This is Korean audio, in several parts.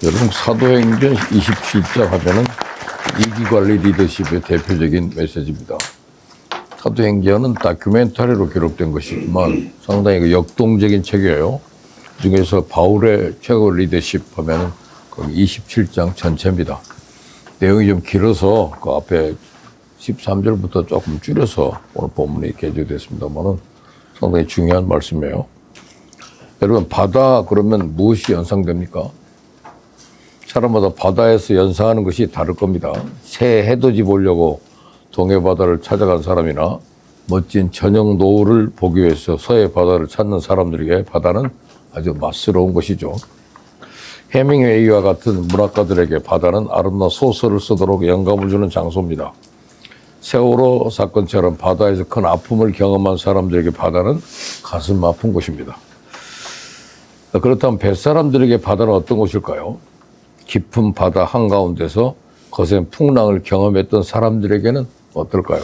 여러분, 사도행전 27장 하면은 위기관리 리더십의 대표적인 메시지입니다. 사도행전은 다큐멘터리로 기록된 것이지만 상당히 역동적인 책이에요. 그중에서 바울의 최고 리더십 하면은 거기 27장 전체입니다. 내용이 좀 길어서 그 앞에 13절부터 조금 줄여서 오늘 본문에 게재됐습니다만은 상당히 중요한 말씀이에요. 여러분, 바다 그러면 무엇이 연상됩니까? 사람마다 바다에서 연상하는 것이 다를 겁니다. 새 해돋이 보려고 동해 바다를 찾아간 사람이나 멋진 저녁 노을을 보기 위해서 서해 바다를 찾는 사람들에게 바다는 아주 맛스러운 것이죠. 해밍웨이와 같은 문학가들에게 바다는 아름다운 소설을 쓰도록 영감을 주는 장소입니다. 세월호 사건처럼 바다에서 큰 아픔을 경험한 사람들에게 바다는 가슴 아픈 곳입니다. 그렇다면 뱃사람들에게 바다는 어떤 곳일까요? 깊은 바다 한가운데서 거센 풍랑을 경험했던 사람들에게는 어떨까요?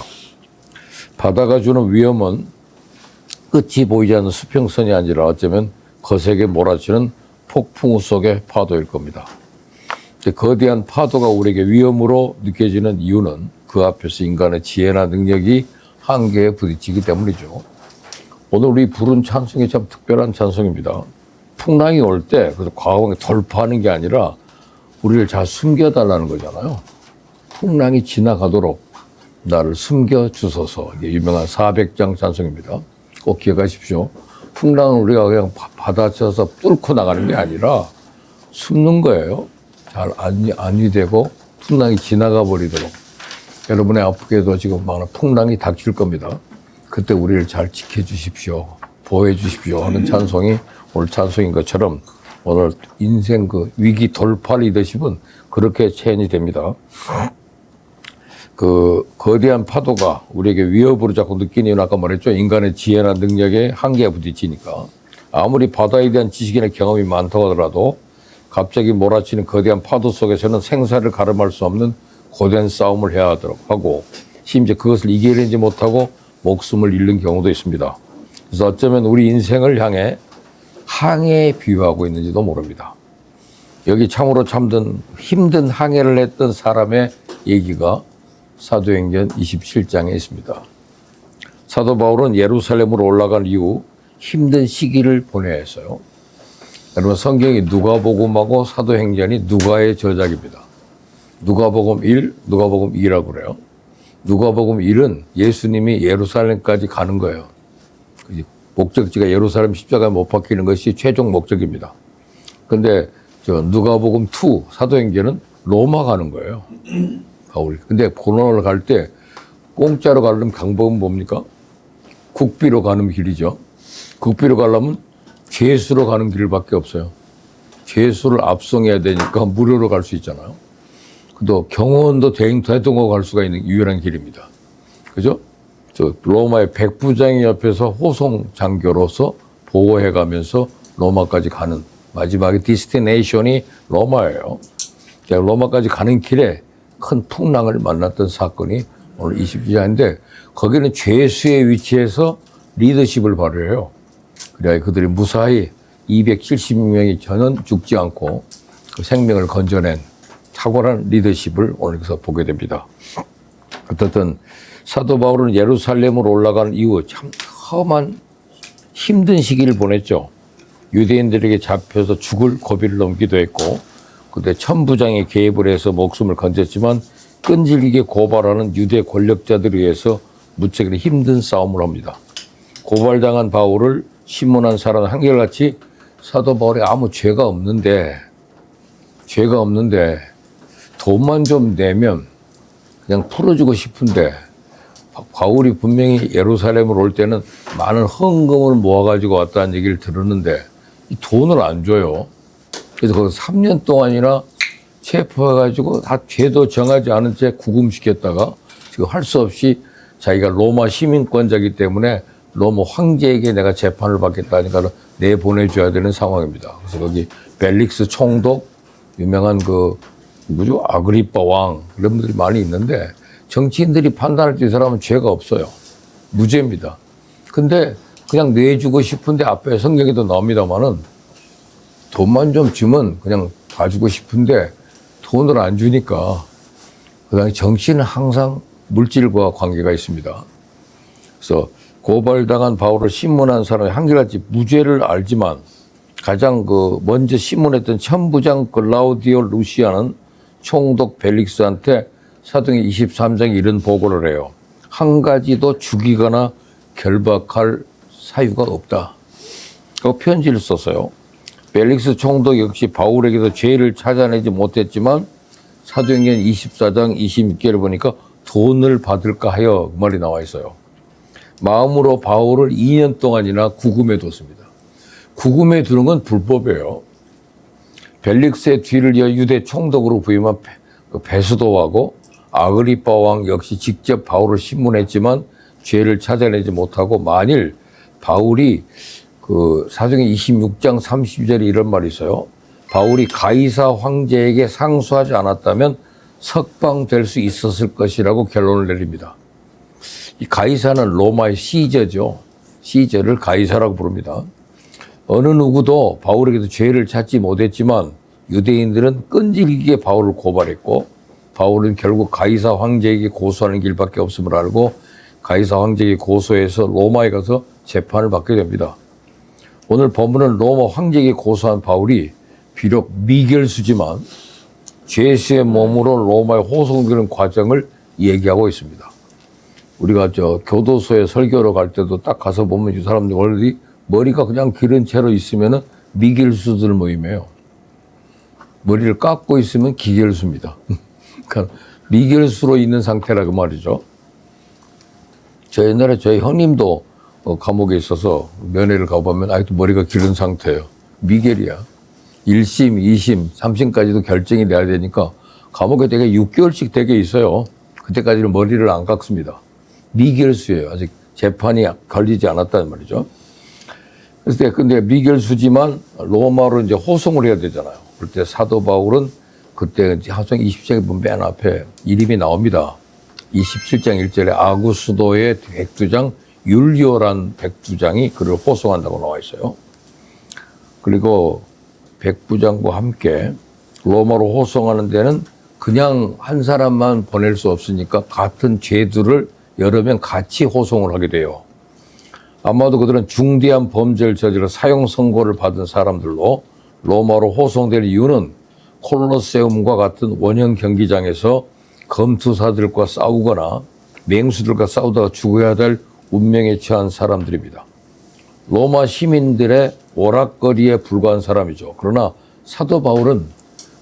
바다가 주는 위험은 끝이 보이지 않는 수평선이 아니라 어쩌면 거세게 몰아치는 폭풍우 속의 파도일 겁니다. 거대한 파도가 우리에게 위험으로 느껴지는 이유는 그 앞에서 인간의 지혜나 능력이 한계에 부딪히기 때문이죠. 오늘 우리 부른 찬송이 참 특별한 찬송입니다. 풍랑이 올 때 그래서 과거에 돌파하는 게 아니라 우리를 잘 숨겨달라는 거잖아요. 풍랑이 지나가도록 나를 숨겨주소서. 이게 유명한 400장 찬송입니다. 꼭 기억하십시오. 풍랑은 우리가 그냥 받아쳐서 뚫고 나가는 게 아니라 숨는 거예요. 잘 안위되고 풍랑이 지나가 버리도록. 여러분의 아프게도 지금 많은 풍랑이 닥칠 겁니다. 그때 우리를 잘 지켜주십시오. 보호해 주십시오 하는 찬송이 오늘 찬송인 것처럼 오늘 인생 그 위기 돌파 리더십은 그렇게 체현이 됩니다. 그 거대한 파도가 우리에게 위협으로 자꾸 느끼는 이유는 아까 말했죠. 인간의 지혜나 능력에 한계에 부딪히니까. 아무리 바다에 대한 지식이나 경험이 많다고 하더라도 갑자기 몰아치는 거대한 파도 속에서는 생사를 가름할 수 없는 고된 싸움을 해야 하도록 하고 심지어 그것을 이겨내지 못하고 목숨을 잃는 경우도 있습니다. 그래서 어쩌면 우리 인생을 향해 항해에 비유하고 있는지도 모릅니다. 여기 참으로 힘든 항해를 했던 사람의 얘기가 사도행전 27장에 있습니다. 사도 바울은 예루살렘으로 올라간 이후 힘든 시기를 보내야 했어요. 여러분, 성경이 누가복음하고 사도행전이 누가의 저작입니다. 누가복음 1, 누가복음 2라고 그래요. 누가복음 1은 예수님이 예루살렘까지 가는 거예요. 목적지가 예루살렘 십자가에 못 박히는 것이 최종 목적입니다. 근데 누가복음 2 사도행전은 로마 가는 거예요. 바울이. 근데 고난을 갈 때 공짜로 가려면 방법은 뭡니까? 국비로 가는 길이죠. 국비로 가려면 죄수로 가는 길밖에 없어요. 죄수를 압송해야 되니까 무료로 갈 수 있잖아요. 또 경호원도 대동하고 갈 수가 있는 유일한 길입니다. 그죠? 로마의 백부장이 옆에서 호송 장교로서 보호해가면서 로마까지 가는 마지막에 디스티네이션이 로마예요. 로마까지 가는 길에 큰 풍랑을 만났던 사건이 오늘 22장인데 거기는 죄수의 위치에서 리더십을 발휘해요. 그래야 그들이 무사히 270명이 전원 죽지 않고 그 생명을 건져낸 탁월한 리더십을 오늘서 보게 됩니다. 어떻든 사도 바울은 예루살렘으로 올라가는 이후 참 험한 힘든 시기를 보냈죠. 유대인들에게 잡혀서 죽을 고비를 넘기도 했고 그때 천부장이 개입을 해서 목숨을 건졌지만 끈질기게 고발하는 유대 권력자들에 의해서 무척이나 힘든 싸움을 합니다. 고발당한 바울을 신문한 사람은 한결같이 사도 바울이 아무 죄가 없는데 돈만 좀 내면 그냥 풀어주고 싶은데 바울이 분명히 예루살렘으로 올 때는 많은 헌금을 모아가지고 왔다는 얘기를 들었는데 이 돈을 안 줘요. 그래서 거기서 3년 동안이나 체포해가지고 다 죄도 정하지 않은 채 구금시켰다가 지금 할 수 없이 자기가 로마 시민권자이기 때문에 로마 황제에게 내가 재판을 받겠다니까 내보내줘야 되는 상황입니다. 그래서 거기 벨릭스 총독, 유명한 아그리빠 왕, 이런 분들이 많이 있는데 정치인들이 판단할 때 이 사람은 죄가 없어요. 무죄입니다. 근데 그냥 내주고 싶은데 앞에 성경에도 나옵니다만은 돈만 좀 주면 그냥 가지고 싶은데 돈을 안 주니까 그다음에 정치는 항상 물질과 관계가 있습니다. 그래서 고발당한 바울을 신문한 사람이 한결같이 무죄를 알지만 가장 먼저 신문했던 천부장 글라우디오 루시아는 총독 벨릭스한테 사도행 23장에 이런 보고를 해요. 한 가지도 죽이거나 결박할 사유가 없다. 그 편지를 썼어요. 벨릭스 총독 역시 바울에게도 죄를 찾아내지 못했지만 사도행전 24장 26절을 보니까 돈을 받을까 하여 그 말이 나와 있어요. 마음으로 바울을 2년 동안이나 구금해 뒀습니다. 구금해 두는 건 불법이에요. 벨릭스의 뒤를 이어 유대 총독으로 부임한 베스도하고 아그리빠 왕 역시 직접 바울을 신문했지만 죄를 찾아내지 못하고 만일 바울이 사도행 26장 30절에 이런 말이 있어요. 바울이 가이사 황제에게 상수하지 않았다면 석방될 수 있었을 것이라고 결론을 내립니다. 이 가이사는 로마의 시저죠. 시저를 가이사라고 부릅니다. 어느 누구도 바울에게도 죄를 찾지 못했지만 유대인들은 끈질기게 바울을 고발했고 바울은 결국 가이사 황제에게 고소하는 길밖에 없음을 알고 가이사 황제에게 고소해서 로마에 가서 재판을 받게 됩니다. 오늘 본문은 로마 황제에게 고소한 바울이 비록 미결수지만 죄수의 몸으로 로마에 호송되는 과정을 얘기하고 있습니다. 우리가 교도소에 설교로 갈 때도 딱 가서 보면 이 사람들 머리가 그냥 기른 채로 있으면 미결수들 모임이에요. 머리를 깎고 있으면 기결수입니다. 그러니까 미결수로 있는 상태라 그 말이죠. 저 옛날에 저희 형님도 감옥에 있어서 면회를 가보면 아직도 머리가 기른 상태예요. 미결이야. 1심, 2심, 3심까지도 결정이 돼야 되니까 감옥에 되게 6개월씩 되게 있어요. 그때까지는 머리를 안 깎습니다. 미결수예요. 아직 재판이 걸리지 않았다는 말이죠. 그래서 근데 미결수지만 로마로 이제 호송을 해야 되잖아요. 그럴 때 사도 바울은 그때 사도행 27장에 보면 맨 앞에 이름이 나옵니다. 27장 1절에 아구스도의 백두장 율리오란 백두장이 그를 호송한다고 나와 있어요. 그리고 백부장과 함께 로마로 호송하는 데는 그냥 한 사람만 보낼 수 없으니까 같은 죄들을 여러 명 같이 호송을 하게 돼요. 아마도 그들은 중대한 범죄를 저질러 사형 선고를 받은 사람들로 로마로 호송될 이유는 콜로세움과 같은 원형 경기장에서 검투사들과 싸우거나 맹수들과 싸우다가 죽어야 될 운명에 처한 사람들입니다. 로마 시민들의 오락거리에 불과한 사람이죠. 그러나 사도 바울은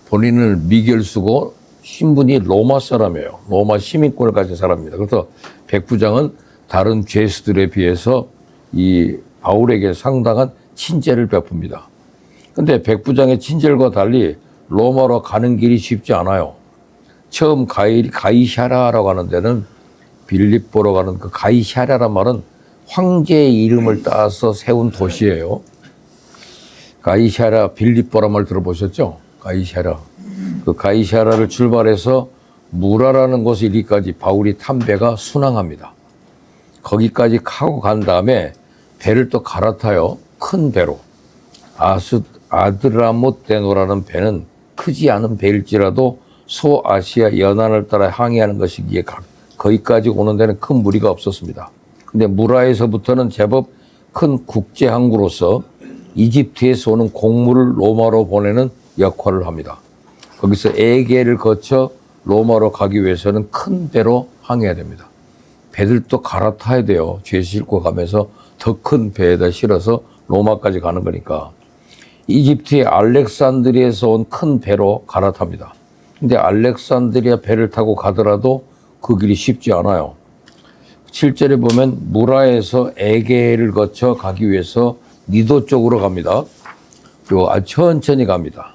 본인을 미결수고 신분이 로마 사람이에요. 로마 시민권을 가진 사람입니다. 그래서 백부장은 다른 죄수들에 비해서 이 바울에게 상당한 친절을 베풉니다. 근데 백부장의 친절과 달리 로마로 가는 길이 쉽지 않아요. 처음 가이샤라라고 하는 데는 빌립보로 가는 그 가이샤라란 말은 황제의 이름을 따서 세운 도시예요. 가이샤라, 빌립보란 말 들어보셨죠? 가이샤라. 그 가이샤라를 출발해서 무라라는 곳에 이리까지 바울이 탄 배가 순항합니다. 거기까지 타고 간 다음에 배를 또 갈아타요. 큰 배로. 아드라모테노라는 배는 크지 않은 배일지라도 소아시아 연안을 따라 항해하는 것이기에 거기까지 오는 데는 큰 무리가 없었습니다. 근데 무라에서부터는 제법 큰 국제 항구로서 이집트에서 오는 곡물을 로마로 보내는 역할을 합니다. 거기서 에게를 거쳐 로마로 가기 위해서는 큰 배로 항해해야 됩니다. 배들도 갈아타야 돼요. 죄 싣고 가면서 더 큰 배에다 실어서 로마까지 가는 거니까. 이집트의 알렉산드리아에서 온 큰 배로 갈아탑니다. 근데 알렉산드리아 배를 타고 가더라도 그 길이 쉽지 않아요. 7절에 보면 무라에서 에게를 거쳐 가기 위해서 니도 쪽으로 갑니다. 그리고 천천히 갑니다.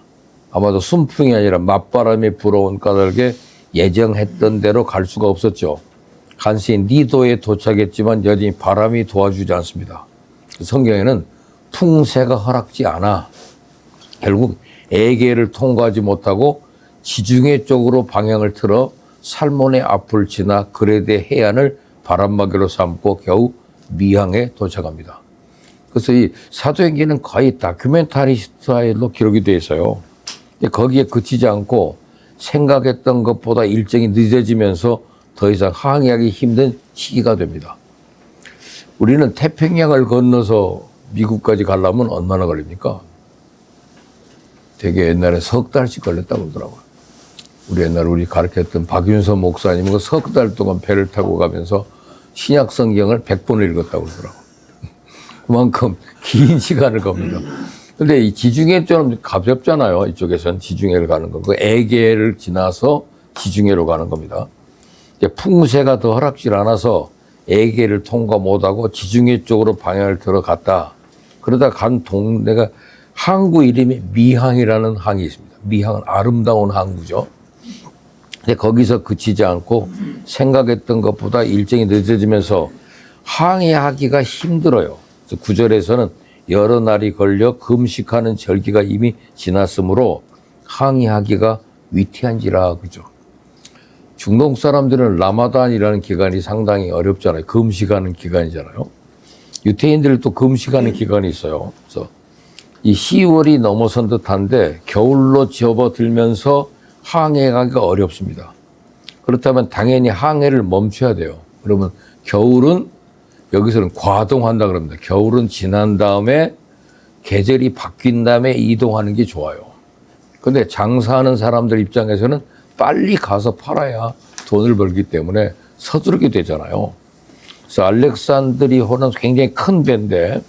아마도 순풍이 아니라 맞바람이 불어온 까닭에 예정했던 대로 갈 수가 없었죠. 간신히 니도에 도착했지만 여전히 바람이 도와주지 않습니다. 성경에는 풍세가 허락지 않아 결국 에게를 통과하지 못하고 지중해 쪽으로 방향을 틀어 살몬의 앞을 지나 그레데 해안을 바람막이로 삼고 겨우 미항에 도착합니다. 그래서 이 사도행전은 거의 다큐멘터리 스타일로 기록이 되어 있어요. 거기에 그치지 않고 생각했던 것보다 일정이 늦어지면서 더 이상 항해하기 힘든 시기가 됩니다. 우리는 태평양을 건너서 미국까지 가려면 얼마나 걸립니까? 되게 옛날에 석 달씩 걸렸다고 그러더라고요. 우리 옛날에 우리 가르쳤던 박윤서 목사님은 석 달 동안 배를 타고 가면서 신약 성경을 100번을 읽었다고 그러더라고요. 그만큼 긴 시간을 겁니다. 근데 이 지중해 좀 가볍잖아요. 이쪽에서는 지중해를 가는 거. 그 에게를 지나서 지중해로 가는 겁니다. 풍세가 더 허락질 않아서 에게를 통과 못하고 지중해 쪽으로 방향을 들어갔다. 그러다 간 동네가 항구 이름이 미항이라는 항이 있습니다. 미항은 아름다운 항구죠. 근데 거기서 그치지 않고 생각했던 것보다 일정이 늦어지면서 항해하기가 힘들어요. 그래서 9절에서는 여러 날이 걸려 금식하는 절기가 이미 지났으므로 항해하기가 위태한지라. 그죠? 중동 사람들은 라마단이라는 기간이 상당히 어렵잖아요. 금식하는 기간이잖아요. 유태인들도 금식하는 기간이 있어요. 그래서 이 10월이 넘어선 듯한데 겨울로 접어들면서 항해하기가 어렵습니다. 그렇다면 당연히 항해를 멈춰야 돼요. 그러면 겨울은 여기서는 과동한다 그럽니다. 겨울은 지난 다음에 계절이 바뀐 다음에 이동하는 게 좋아요. 근데 장사하는 사람들 입장에서는 빨리 가서 팔아야 돈을 벌기 때문에 서두르게 되잖아요. 그래서 알렉산드리호는 굉장히 큰 배인데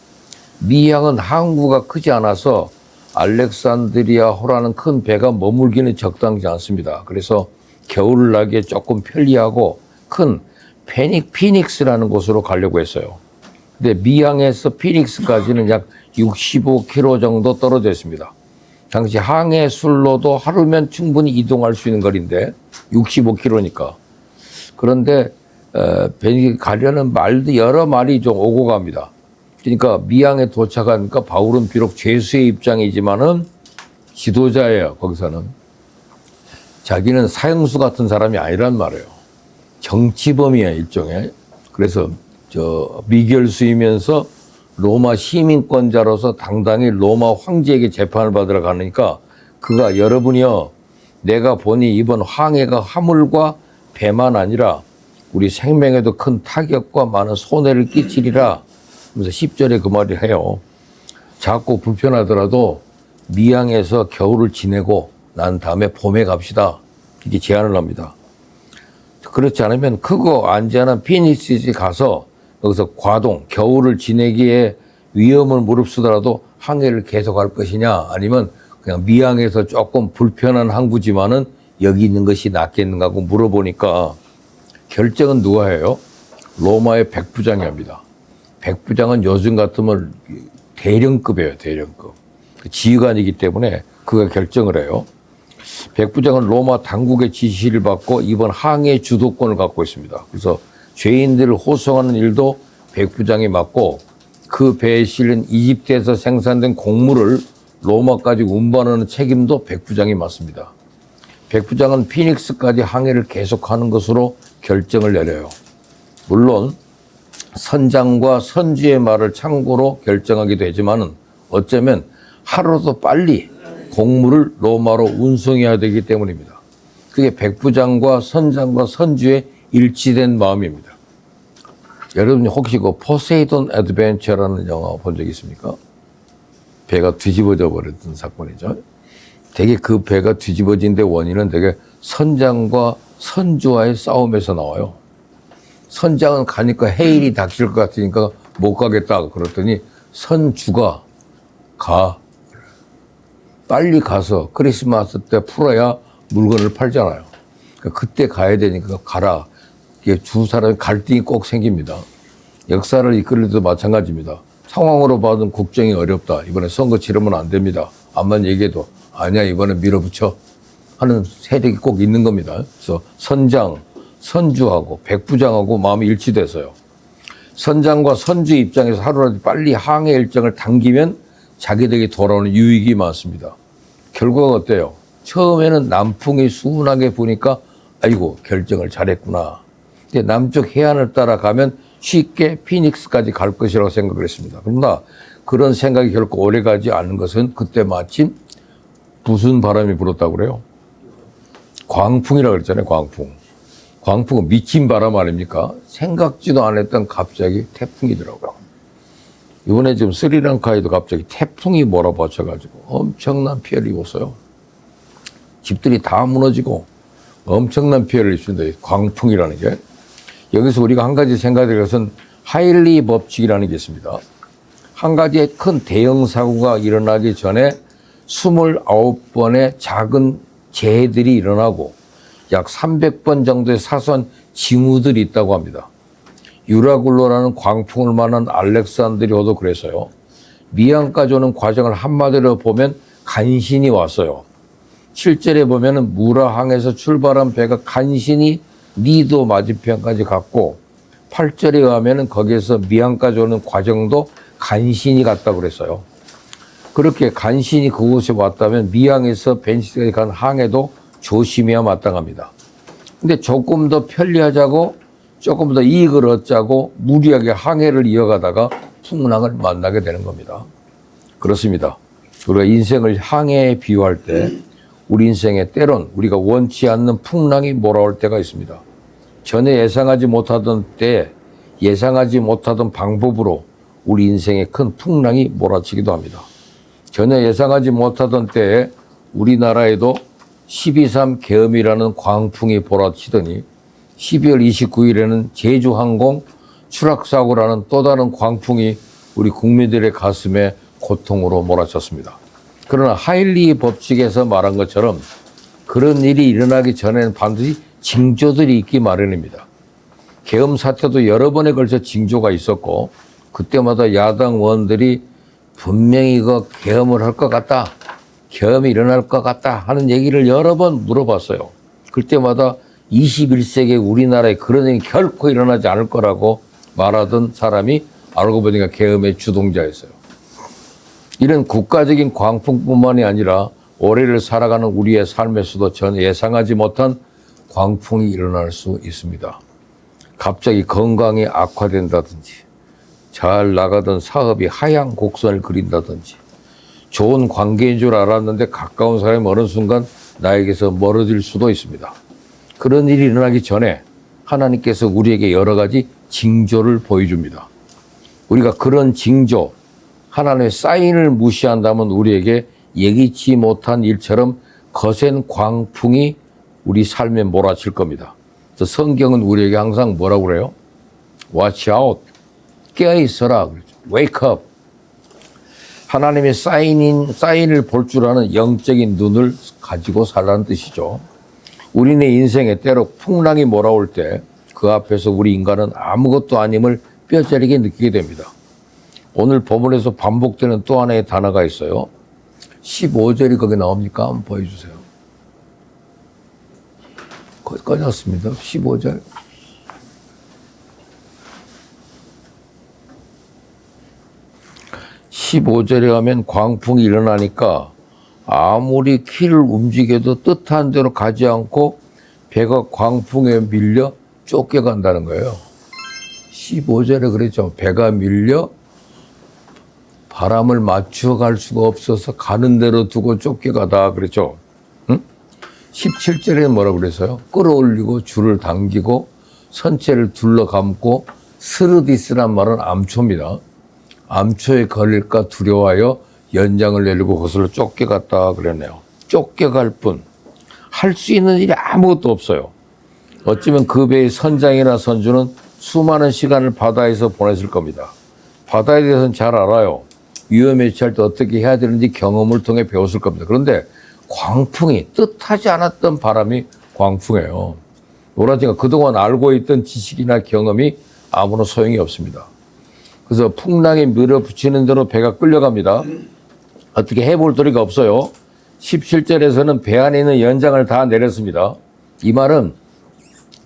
미항은 항구가 크지 않아서 알렉산드리아호라는 큰 배가 머물기는 적당치 않습니다. 그래서 겨울나기에 조금 편리하고 큰 피닉스라는 곳으로 가려고 했어요. 근데 미항에서 피닉스까지는 약 65km 정도 떨어져 있습니다. 당시 항해 술로도 하루면 충분히 이동할 수 있는 거리인데 65km니까. 그런데 가려는 말도 여러 마리 좀 오고 갑니다. 그러니까 미항에 도착하니까 바울은 비록 죄수의 입장이지만은 지도자예요. 거기서는 자기는 사형수 같은 사람이 아니란 말이에요. 정치범이야 일종의. 그래서 미결수이면서 로마 시민권자로서 당당히 로마 황제에게 재판을 받으러 가니까 그가 여러분이요 내가 보니 이번 항해가 화물과 배만 아니라 우리 생명에도 큰 타격과 많은 손해를 끼치리라 하면서 10절에 그 말을 해요. 작고 불편하더라도 미항에서 겨울을 지내고 난 다음에 봄에 갑시다. 이렇게 제안을 합니다. 그렇지 않으면 크고 안전한 피닉스에 가서 여기서 겨울을 지내기에 위험을 무릅쓰더라도 항해를 계속할 것이냐 아니면 그냥 미항에서 조금 불편한 항구지만은 여기 있는 것이 낫겠는가 하고 물어보니까 결정은 누가 해요? 로마의 백부장이 합니다. 백부장은 요즘 같으면 대령급이에요. 대령급. 지휘관이기 때문에 그가 결정을 해요. 백부장은 로마 당국의 지시를 받고 이번 항해 주도권을 갖고 있습니다. 그래서 죄인들을 호송하는 일도 백부장이 맡고 그 배에 실린 이집트에서 생산된 곡물을 로마까지 운반하는 책임도 백부장이 맡습니다. 백부장은 피닉스까지 항해를 계속하는 것으로 결정을 내려요. 물론 선장과 선주의 말을 참고로 결정하기도 하지만은 어쩌면 하루도 빨리 곡물을 로마로 운송해야 되기 때문입니다. 그게 백부장과 선장과 선주의 일치된 마음입니다. 여러분 혹시 그 포세이돈 애드벤처라는 영화 본 적 있습니까? 배가 뒤집어져 버렸던 사건이죠. 되게 그 배가 뒤집어진 데 원인은 되게 선장과 선주와의 싸움에서 나와요. 선장은 가니까 해일이 닥칠 것 같으니까 못 가겠다 그랬더니 선주가 빨리 가서 크리스마스 때 풀어야 물건을 팔잖아요. 그러니까 그때 가야 되니까 가라. 이게 두 사람의 갈등이 꼭 생깁니다. 역사를 이끌 때도 마찬가지입니다. 상황으로 봐도 국정이 어렵다. 이번에 선거 치르면 안 됩니다. 암만 얘기해도 아니야 이번에 밀어붙여 하는 세력이 꼭 있는 겁니다. 그래서 선장, 선주하고 백부장하고 마음이 일치돼서요. 선장과 선주 입장에서 하루라도 빨리 항해 일정을 당기면 자기들에게 돌아오는 유익이 많습니다. 결과가 어때요? 처음에는 남풍이 순하게 부니까 아이고 결정을 잘했구나. 근데 남쪽 해안을 따라가면 쉽게 피닉스까지 갈 것이라고 생각을 했습니다. 그러나 그런 생각이 결코 오래가지 않은 것은 그때 마침 무슨 바람이 불었다고 그래요? 광풍이라고 그랬잖아요, 광풍. 광풍은 미친 바람 아닙니까? 생각지도 않았던 갑자기 태풍이더라고요. 이번에 지금 스리랑카에도 갑자기 태풍이 몰아붙여가지고 엄청난 피해를 입었어요. 집들이 다 무너지고 엄청난 피해를 입습니다. 광풍이라는 게. 여기서 우리가 한 가지 생각할 것은 하일리 법칙이라는 게 있습니다. 한 가지의 큰 대형 사고가 일어나기 전에 29번의 작은 재해들이 일어나고 약 300번 정도의 사소한 징후들이 있다고 합니다. 유라굴로라는 광풍을 만난 알렉산드리아도 그래서요. 미항까지 오는 과정을 한마디로 보면 간신히 왔어요. 7절에 보면은 무라항에서 출발한 배가 간신히 니도 맞은편까지 갔고 8절에 가면은 거기에서 미항까지 오는 과정도 간신히 갔다고 그랬어요. 그렇게 간신히 그곳에 왔다면 미항에서 벤시스까지 간 항해도 조심해야 마땅합니다. 근데 조금 더 편리하자고 조금 더 이익을 얻자고 무리하게 항해를 이어가다가 풍랑을 만나게 되는 겁니다. 그렇습니다. 우리가 인생을 항해에 비유할 때 우리 인생에 때론 우리가 원치 않는 풍랑이 몰아올 때가 있습니다. 전에 예상하지 못하던 때에 예상하지 못하던 방법으로 우리 인생에 큰 풍랑이 몰아치기도 합니다. 전혀 예상하지 못하던 때에 우리나라에도 12.3 계엄이라는 광풍이 몰아치더니 12월 29일에는 제주항공 추락사고라는 또 다른 광풍이 우리 국민들의 가슴에 고통으로 몰아쳤습니다. 그러나 하일리 법칙에서 말한 것처럼 그런 일이 일어나기 전에는 반드시 징조들이 있기 마련입니다. 계엄 사태도 여러 번에 걸쳐 징조가 있었고 그때마다 야당 의원들이 분명히 이거 계엄을 할 것 같다. 계엄이 일어날 것 같다 하는 얘기를 여러 번 물어봤어요. 그때마다 21세기 우리나라에 그런 일이 결코 일어나지 않을 거라고 말하던 사람이 알고 보니까 계엄의 주동자였어요. 이런 국가적인 광풍뿐만이 아니라 올해를 살아가는 우리의 삶에서도 전혀 예상하지 못한 광풍이 일어날 수 있습니다. 갑자기 건강이 악화된다든지 잘 나가던 사업이 하향 곡선을 그린다든지 좋은 관계인 줄 알았는데 가까운 사람이 어느 순간 나에게서 멀어질 수도 있습니다. 그런 일이 일어나기 전에 하나님께서 우리에게 여러 가지 징조를 보여줍니다. 우리가 그런 징조, 하나님의 사인을 무시한다면 우리에게 예기치 못한 일처럼 거센 광풍이 우리 삶에 몰아칠 겁니다. 그래서 성경은 우리에게 항상 뭐라고 그래요? Watch out. 깨어있어라. Wake up. 하나님의 사인을 볼 줄 아는 영적인 눈을 가지고 살라는 뜻이죠. 우리는 인생에 때로 풍랑이 몰아올 때 그 앞에서 우리 인간은 아무것도 아님을 뼈저리게 느끼게 됩니다. 오늘 본문에서 반복되는 또 하나의 단어가 있어요. 15절이 거기 나옵니까? 한번 보여주세요. 거의 꺼졌습니다. 15절. (15절에) 가면 광풍이 일어나니까 아무리 키를 움직여도 뜻한 대로 가지 않고 배가 광풍에 밀려 쫓겨간다는 거예요. 15절에 그랬죠. 배가 밀려 바람을 맞춰갈 수가 없어서 가는 대로 두고 쫓겨가다 그랬죠. 응? 17절에 뭐라고 그랬어요? 끌어올리고 줄을 당기고 선체를 둘러감고 스르디스란 말은 암초입니다. 암초에 걸릴까 두려워하여 연장을 내리고 거슬러 쫓겨갔다 그랬네요. 쫓겨갈 뿐. 할 수 있는 일이 아무것도 없어요. 어쩌면 그 배의 선장이나 선주는 수많은 시간을 바다에서 보냈을 겁니다. 바다에 대해서는 잘 알아요. 위험에 처할 때 어떻게 해야 되는지 경험을 통해 배웠을 겁니다. 그런데 광풍이, 뜻하지 않았던 바람이 광풍이에요. 오라지가 그동안 알고 있던 지식이나 경험이 아무런 소용이 없습니다. 그래서 풍랑이 밀어붙이는 대로 배가 끌려갑니다. 어떻게 해볼 도리가 없어요. 17절에서는 배 안에 있는 연장을 다 내렸습니다. 이 말은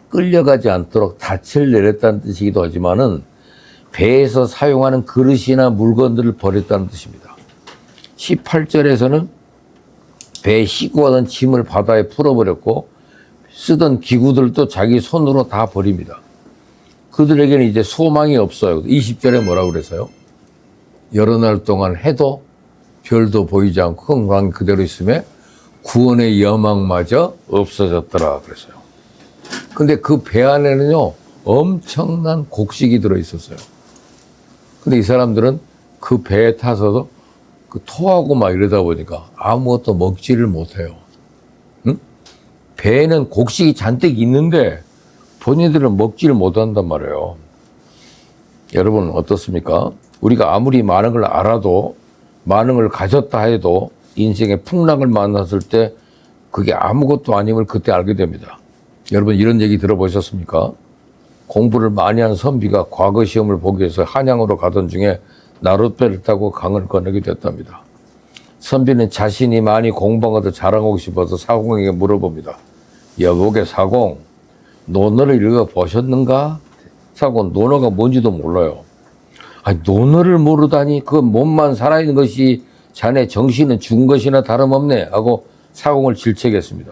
끌려가지 않도록 닻을 내렸다는 뜻이기도 하지만은 배에서 사용하는 그릇이나 물건들을 버렸다는 뜻입니다. 18절에서는 배에 싣고 가던 짐을 바다에 풀어버렸고 쓰던 기구들도 자기 손으로 다 버립니다. 그들에게는 이제 소망이 없어요. 20절에 뭐라고 그래서요? 여러 날 동안 해도 별도 보이지 않고 흥황 그대로 있음에 구원의 여망마저 없어졌더라 그랬어요. 근데 그 배 안에는요, 엄청난 곡식이 들어있었어요. 근데 이 사람들은 그 배에 타서도 그 토하고 막 이러다 보니까 아무것도 먹지를 못해요. 응? 배에는 곡식이 잔뜩 있는데 본인들은 먹지를 못한단 말이에요. 여러분 어떻습니까? 우리가 아무리 많은 걸 알아도, 많은 걸 가졌다 해도 인생의 풍랑을 만났을 때 그게 아무것도 아님을 그때 알게 됩니다. 여러분 이런 얘기 들어보셨습니까? 공부를 많이 한 선비가 과거 시험을 보기 위해서 한양으로 가던 중에 나룻배를 타고 강을 건너게 됐답니다. 선비는 자신이 많이 공부한 것을 자랑하고 싶어서 사공에게 물어봅니다. 여보게 사공, 논어를 읽어보셨는가? 사공, 논어가 뭔지도 몰라요. 아니, 논어를 모르다니 그 몸만 살아있는 것이 자네 정신은 죽은 것이나 다름없네 하고 사공을 질책했습니다.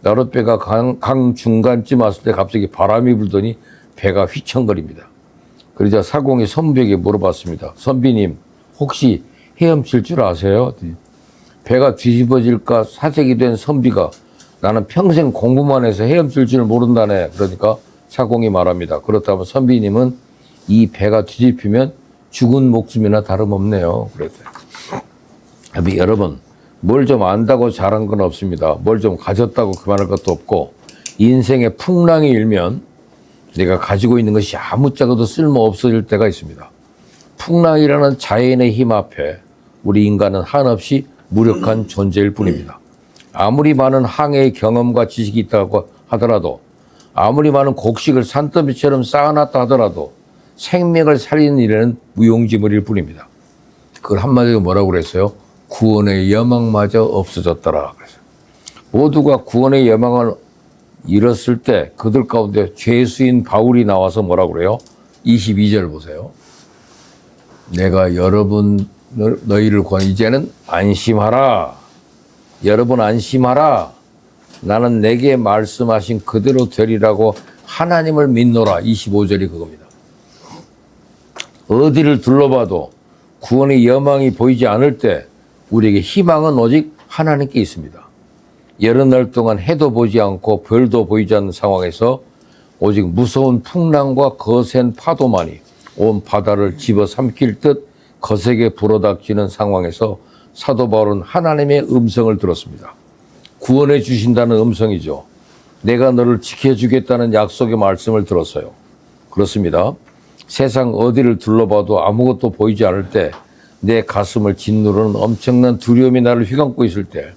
나룻배가 강 중간쯤 왔을 때 갑자기 바람이 불더니 배가 휘청거립니다. 그러자 사공이 선비에게 물어봤습니다. 선비님, 혹시 헤엄칠 줄 아세요? 배가 뒤집어질까 사색이 된 선비가 나는 평생 공부만 해서 헤엄칠 줄 모른다네. 그러니까 사공이 말합니다. 그렇다면 선비님은 이 배가 뒤집히면 죽은 목숨이나 다름없네요. 그랬어요. 여러분, 뭘 좀 안다고 잘한 건 없습니다. 뭘 좀 가졌다고 그만할 것도 없고, 인생의 풍랑이 일면 내가 가지고 있는 것이 아무짝에도 쓸모 없어질 때가 있습니다. 풍랑이라는 자연의 힘 앞에 우리 인간은 한없이 무력한 존재일 뿐입니다. 아무리 많은 항해의 경험과 지식이 있다고 하더라도, 아무리 많은 곡식을 산더미처럼 쌓아놨다 하더라도 생명을 살리는 일에는 무용지물일 뿐입니다. 그걸 한마디로 뭐라고 그랬어요? 구원의 여망마저 없어졌더라. 그래서 모두가 구원의 여망을 잃었을 때 그들 가운데 죄수인 바울이 나와서 뭐라고 그래요? 22절 보세요. 내가 너희를 구하니 이제는 안심하라. 여러분 안심하라. 나는 내게 말씀하신 그대로 되리라고 하나님을 믿노라. 25절이 그겁니다. 어디를 둘러봐도 구원의 여망이 보이지 않을 때 우리에게 희망은 오직 하나님께 있습니다. 여러 날 동안 해도 보지 않고 별도 보이지 않는 상황에서 오직 무서운 풍랑과 거센 파도만이 온 바다를 집어삼킬 듯 거세게 불어닥치는 상황에서 사도 바울은 하나님의 음성을 들었습니다. 구원해 주신다는 음성이죠. 내가 너를 지켜주겠다는 약속의 말씀을 들었어요. 그렇습니다. 세상 어디를 둘러봐도 아무것도 보이지 않을 때 내 가슴을 짓누르는 엄청난 두려움이 나를 휘감고 있을 때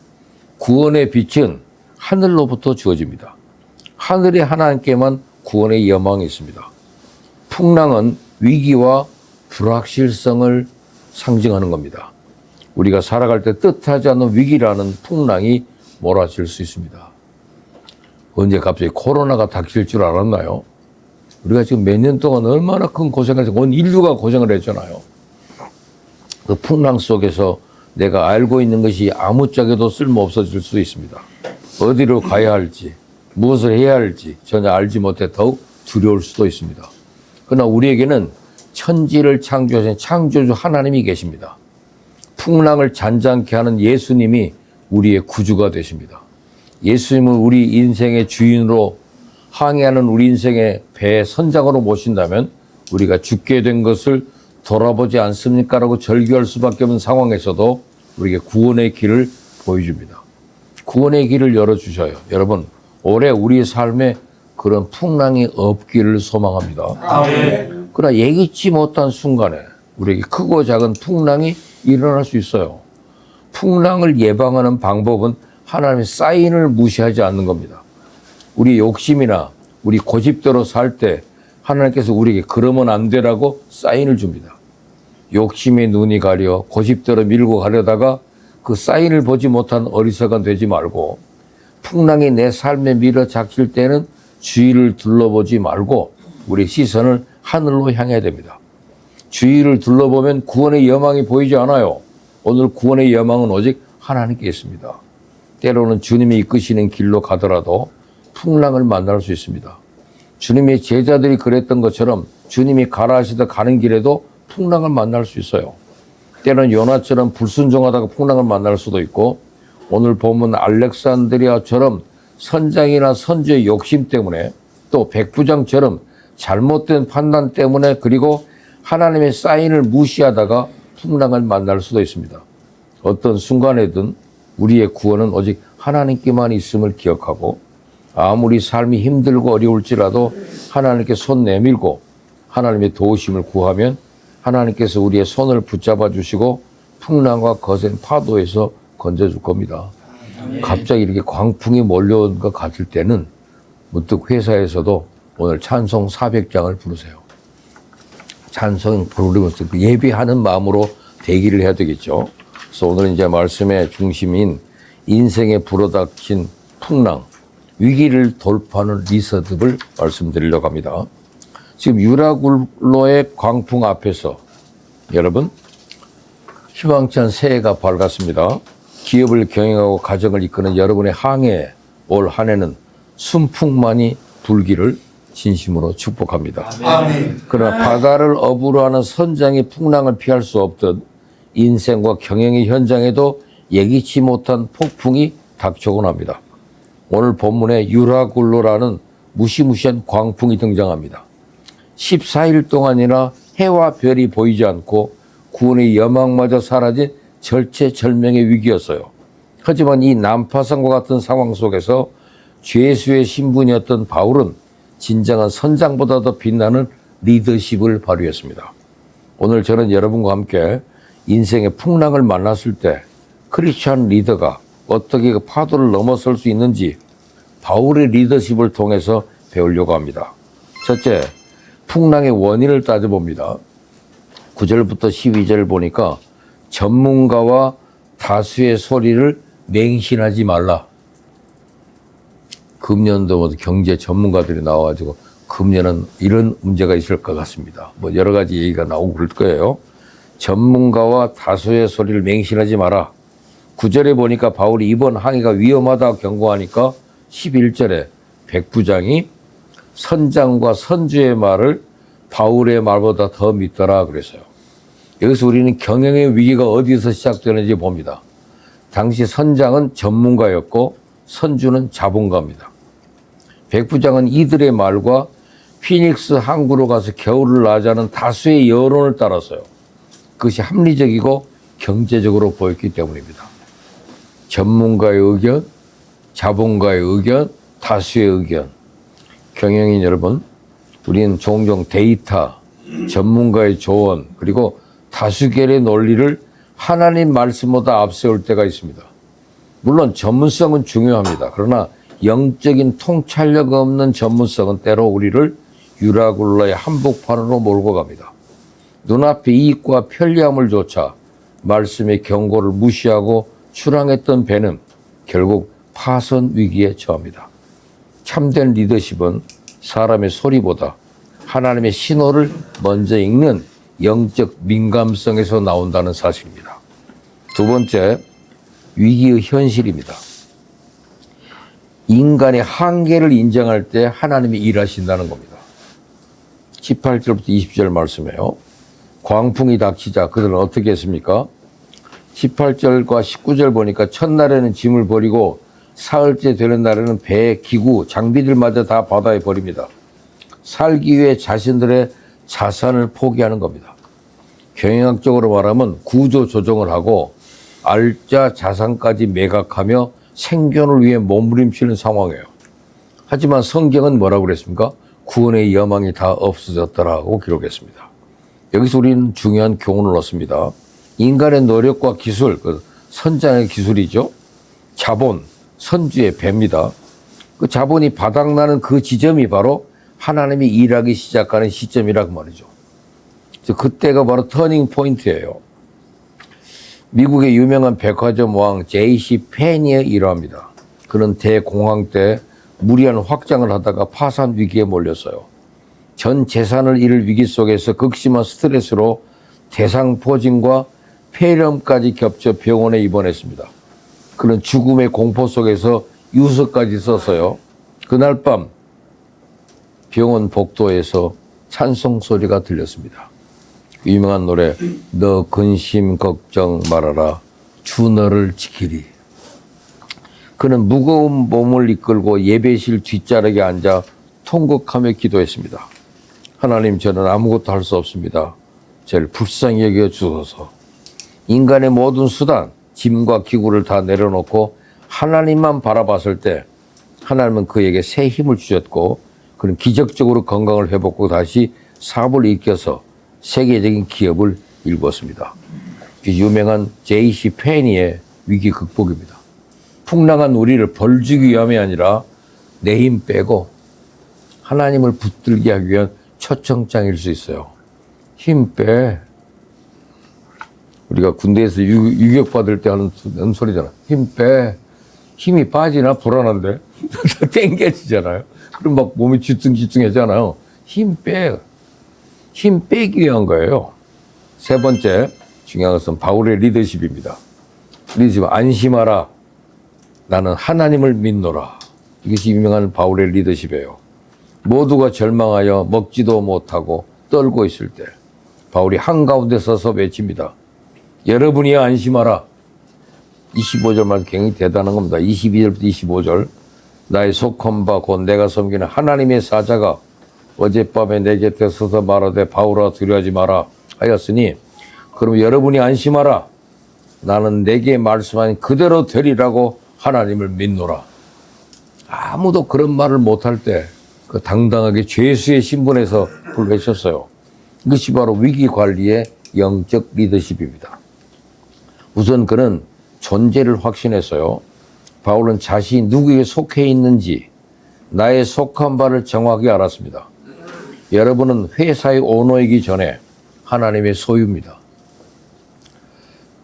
구원의 빛은 하늘로부터 주어집니다. 하늘의 하나님께만 구원의 여망이 있습니다. 풍랑은 위기와 불확실성을 상징하는 겁니다. 우리가 살아갈 때 뜻하지 않는 위기라는 풍랑이 몰아칠 수 있습니다. 언제 갑자기 코로나가 닥칠 줄 알았나요? 우리가 지금 몇 년 동안 얼마나 큰 고생을 해서 온 인류가 고생을 했잖아요. 그 풍랑 속에서 내가 알고 있는 것이 아무짝에도 쓸모없어질 수도 있습니다. 어디로 가야 할지, 무엇을 해야 할지 전혀 알지 못해 더욱 두려울 수도 있습니다. 그러나 우리에게는 천지를 창조하신 창조주 하나님이 계십니다. 풍랑을 잔잔케 하는 예수님이 우리의 구주가 되십니다. 예수님을 우리 인생의 주인으로 항해하는 우리 인생의 배의 선장으로 모신다면 우리가 죽게 된 것을 돌아보지 않습니까? 라고 절규할 수밖에 없는 상황에서도 우리에게 구원의 길을 보여줍니다. 구원의 길을 열어주셔요. 여러분, 올해 우리의 삶에 그런 풍랑이 없기를 소망합니다. 아멘. 그러나 예기치 못한 순간에 우리에게 크고 작은 풍랑이 일어날 수 있어요. 풍랑을 예방하는 방법은 하나님의 사인을 무시하지 않는 겁니다. 우리 욕심이나 우리 고집대로 살 때 하나님께서 우리에게 그러면 안 되라고 사인을 줍니다. 욕심에 눈이 가려 고집대로 밀고 가려다가 그 사인을 보지 못한 어리석은 되지 말고 풍랑이 내 삶에 밀어 작힐 때는 주위를 둘러보지 말고 우리 시선을 하늘로 향해야 됩니다. 주위를 둘러보면 구원의 여망이 보이지 않아요. 오늘 구원의 여망은 오직 하나님께 있습니다. 때로는 주님이 이끄시는 길로 가더라도 풍랑을 만날 수 있습니다. 주님의 제자들이 그랬던 것처럼 주님이 가라 하시다 가는 길에도 풍랑을 만날 수 있어요. 때로는 요나처럼 불순종하다가 풍랑을 만날 수도 있고 오늘 보면 알렉산드리아처럼 선장이나 선주의 욕심 때문에 또 백부장처럼 잘못된 판단 때문에 그리고 하나님의 사인을 무시하다가 풍랑을 만날 수도 있습니다. 어떤 순간에든 우리의 구원은 오직 하나님께만 있음을 기억하고 아무리 삶이 힘들고 어려울지라도 하나님께 손 내밀고 하나님의 도우심을 구하면 하나님께서 우리의 손을 붙잡아 주시고 풍랑과 거센 파도에서 건져줄 겁니다. 갑자기 이렇게 광풍이 몰려온 것 같을 때는 문득 회사에서도 오늘 찬송 400장을 부르세요. 찬송 부르면서 예비하는 마음으로 대기를 해야 되겠죠. 그래서 오늘 이제 말씀의 중심인 인생에 불어닥친 풍랑, 위기를 돌파하는 리서듭을 말씀드리려고 합니다. 지금 유라굴로의 광풍 앞에서 여러분 희망찬 새해가 밝았습니다. 기업을 경영하고 가정을 이끄는 여러분의 항해에 올 한 해는 순풍만이 불기를 진심으로 축복합니다. 아멘. 그러나 바다를 업으로 하는 선장이 풍랑을 피할 수 없듯 인생과 경영의 현장에도 예기치 못한 폭풍이 닥쳐오곤 합니다. 오늘 본문에 유라굴로라는 무시무시한 광풍이 등장합니다. 14일 동안이나 해와 별이 보이지 않고 구원의 여망마저 사라진 절체절명의 위기였어요. 하지만 이 난파선과 같은 상황 속에서 죄수의 신분이었던 바울은 진정한 선장보다 더 빛나는 리더십을 발휘했습니다. 오늘 저는 여러분과 함께 인생의 풍랑을 만났을 때 크리스찬 리더가 어떻게 그 파도를 넘어설 수 있는지 바울의 리더십을 통해서 배우려고 합니다. 첫째, 풍랑의 원인을 따져봅니다. 9절부터 12절을 보니까 전문가와 다수의 소리를 맹신하지 말라. 금년도 뭐 경제 전문가들이 나와가지고 금년은 이런 문제가 있을 것 같습니다. 뭐 여러 가지 얘기가 나오고 그럴 거예요. 전문가와 다수의 소리를 맹신하지 마라. 9절에 보니까 바울이 이번 항해가 위험하다고 경고하니까 11절에 백부장이 선장과 선주의 말을 바울의 말보다 더 믿더라 그랬어요. 여기서 우리는 경영의 위기가 어디서 시작되는지 봅니다. 당시 선장은 전문가였고 선주는 자본가입니다. 백부장은 이들의 말과 피닉스 항구로 가서 겨울을 나자는 다수의 여론을 따랐어요. 그것이 합리적이고 경제적으로 보였기 때문입니다. 전문가의 의견, 자본가의 의견, 다수의 의견. 경영인 여러분, 우리는 종종 데이터, 전문가의 조언, 그리고 다수결의 논리를 하나님 말씀보다 앞세울 때가 있습니다. 물론 전문성은 중요합니다. 그러나 영적인 통찰력 없는 전문성은 때로 우리를 유라굴로의 한복판으로 몰고 갑니다. 눈앞의 이익과 편리함을 조차 말씀의 경고를 무시하고 출항했던 배는 결국 파선 위기에 처합니다. 참된 리더십은 사람의 소리보다 하나님의 신호를 먼저 읽는 영적 민감성에서 나온다는 사실입니다. 두 번째, 위기의 현실입니다. 인간의 한계를 인정할 때 하나님이 일하신다는 겁니다. 18절부터 20절 말씀해요. 광풍이 닥치자 그들은 어떻게 했습니까? 18절과 19절 보니까 첫날에는 짐을 버리고 사흘째 되는 날에는 배, 기구, 장비들마저 다 바다에 버립니다. 살기 위해 자신들의 자산을 포기하는 겁니다. 경영학적으로 말하면 구조 조정을 하고 알짜 자산까지 매각하며 생존을 위해 몸부림치는 상황이에요. 하지만 성경은 뭐라고 그랬습니까? 구원의 여망이 다 없어졌더라고 기록했습니다. 여기서 우리는 중요한 교훈을 얻습니다. 인간의 노력과 기술, 그 선장의 기술이죠. 자본, 선주의 배입니다. 그 자본이 바닥나는 그 지점이 바로 하나님이 일하기 시작하는 시점이라고 말이죠. 그때가 바로 터닝 포인트예요. 미국의 유명한 백화점 왕 J.C. 페니에 일화입니다. 그는 대공황 때 무리한 확장을 하다가 파산 위기에 몰렸어요. 전 재산을 잃을 위기 속에서 극심한 스트레스로 대상포진과 폐렴까지 겹쳐 병원에 입원했습니다. 그는 죽음의 공포 속에서 유서까지 썼어요. 그날 밤 병원 복도에서 찬송 소리가 들렸습니다. 유명한 노래 너 근심 걱정 말아라 주 너를 지키리. 그는 무거운 몸을 이끌고 예배실 뒷자락에 앉아 통곡하며 기도했습니다. 하나님, 저는 아무것도 할 수 없습니다. 저를 불쌍히 여겨 주소서. 인간의 모든 수단, 짐과 기구를 다 내려놓고 하나님만 바라봤을 때 하나님은 그에게 새 힘을 주셨고 그는 기적적으로 건강을 회복하고 다시 사업을 일으켜서 세계적인 기업을 일궜습니다. 유명한 J.C. 페니의 위기 극복입니다. 풍랑한 우리를 벌주기 위함이 아니라 내 힘 빼고 하나님을 붙들게 하기 위한 초청장일 수 있어요. 힘 빼. 우리가 군대에서 유격받을 때 하는 소리잖아. 힘 빼. 힘이 빠지나 불안한데 땡겨지잖아요. 그럼 막 몸이 쥐뚱쥐뚱해잖아요. 힘 빼. 힘 빼기 위한 거예요. 세 번째 중요한 것은 바울의 리더십입니다. 리더십, 안심하라. 나는 하나님을 믿노라. 이것이 유명한 바울의 리더십이에요. 모두가 절망하여 먹지도 못하고 떨고 있을 때 바울이 한가운데 서서 외칩니다. 여러분이 안심하라. 25절만 굉장히 대단한 겁니다. 22절부터 25절. 나의 속한 바 곧 내가 섬기는 하나님의 사자가 어젯밤에 내 곁에 서서 말하되 바울아 두려워하지 마라 하였으니 그럼 여러분이 안심하라. 나는 내게 말씀한 그대로 되리라고 하나님을 믿노라. 아무도 그런 말을 못할 때 그 당당하게 죄수의 신분에서 불러외쳤어요. 이것이 바로 위기관리의 영적 리더십입니다. 우선 그는 존재를 확신했어요. 바울은 자신이 누구에게 속해 있는지 나의 속한 바를 정확히 알았습니다. 여러분은 회사의 오너이기 전에 하나님의 소유입니다.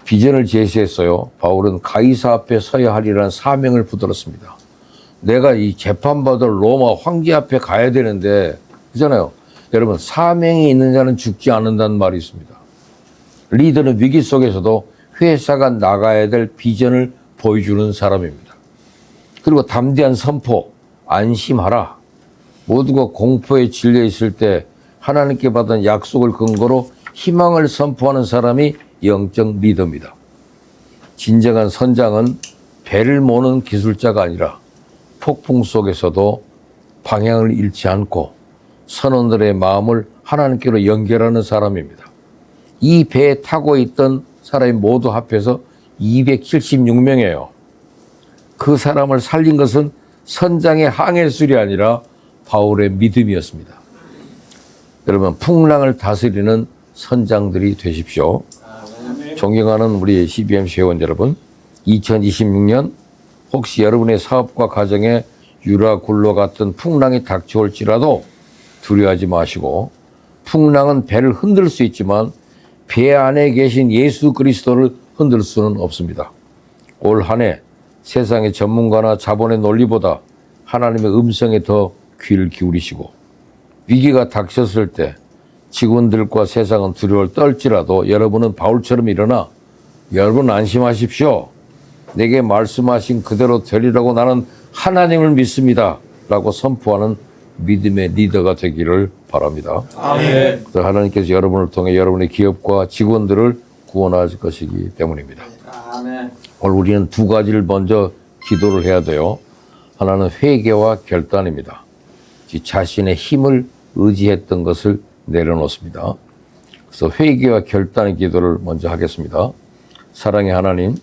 비전을 제시했어요. 바울은 가이사 앞에 서야 하리라는 사명을 붙들었습니다. 내가 이 재판받을 로마 황제 앞에 가야 되는데, 그잖아요. 여러분, 사명이 있는 자는 죽지 않는다는 말이 있습니다. 리더는 위기 속에서도 회사가 나가야 될 비전을 보여주는 사람입니다. 그리고 담대한 선포, 안심하라. 모두가 공포에 질려 있을 때 하나님께 받은 약속을 근거로 희망을 선포하는 사람이 영적 리더입니다. 진정한 선장은 배를 모는 기술자가 아니라 폭풍 속에서도 방향을 잃지 않고 선원들의 마음을 하나님께로 연결하는 사람입니다. 이 배에 타고 있던 사람이 모두 합해서 276명이에요. 그 사람을 살린 것은 선장의 항해술이 아니라 바울의 믿음이었습니다. 여러분, 풍랑을 다스리는 선장들이 되십시오. 존경하는 우리 CBMC 회원 여러분, 2026년 혹시 여러분의 사업과 가정에 유라굴로 같은 풍랑이 닥쳐올지라도 두려워하지 마시고, 풍랑은 배를 흔들 수 있지만 배 안에 계신 예수 그리스도를 흔들 수는 없습니다. 올 한 해 세상의 전문가나 자본의 논리보다 하나님의 음성에 더 귀를 기울이시고, 위기가 닥쳤을 때 직원들과 세상은 두려움을 떨지라도 여러분은 바울처럼 일어나 여러분 안심하십시오. 내게 말씀하신 그대로 되리라고 나는 하나님을 믿습니다. 라고 선포하는 믿음의 리더가 되기를 바랍니다. 아멘. 하나님께서 여러분을 통해 여러분의 기업과 직원들을 구원하실 것이기 때문입니다. 아멘. 오늘 우리는 두 가지를 먼저 기도를 해야 돼요. 하나는 회개와 결단입니다. 자신의 힘을 의지했던 것을 내려놓습니다. 그래서 회개와 결단의 기도를 먼저 하겠습니다. 사랑의 하나님,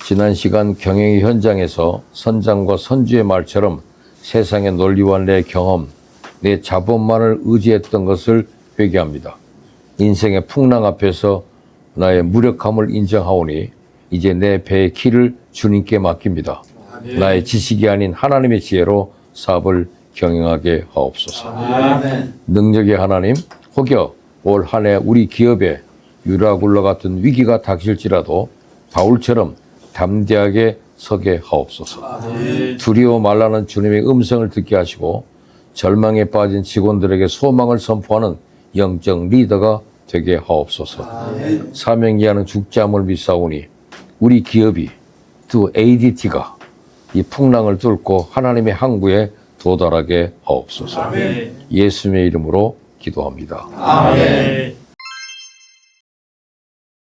지난 시간 경영의 현장에서 선장과 선주의 말처럼 세상의 논리와 내 경험, 내 자본만을 의지했던 것을 회개합니다. 인생의 풍랑 앞에서 나의 무력함을 인정하오니 이제 내 배의 키를 주님께 맡깁니다. 아멘. 나의 지식이 아닌 하나님의 지혜로 사업을 경영하게 하옵소서. 아멘. 능력의 하나님, 혹여 올 한 해 우리 기업에 유라굴로 같은 위기가 닥칠지라도 바울처럼 담대하게 서게 하옵소서. 아멘. 두려워 말라는 주님의 음성을 듣게 하시고 절망에 빠진 직원들에게 소망을 선포하는 영적 리더가 되게 하옵소서. 아멘. 사명 이하는 죽지 않음을 믿사오니 우리 기업이 또 ADT가 이 풍랑을 뚫고 하나님의 항구에 도달하게 하옵소서. 아멘. 예수님의 이름으로 기도합니다. 아멘.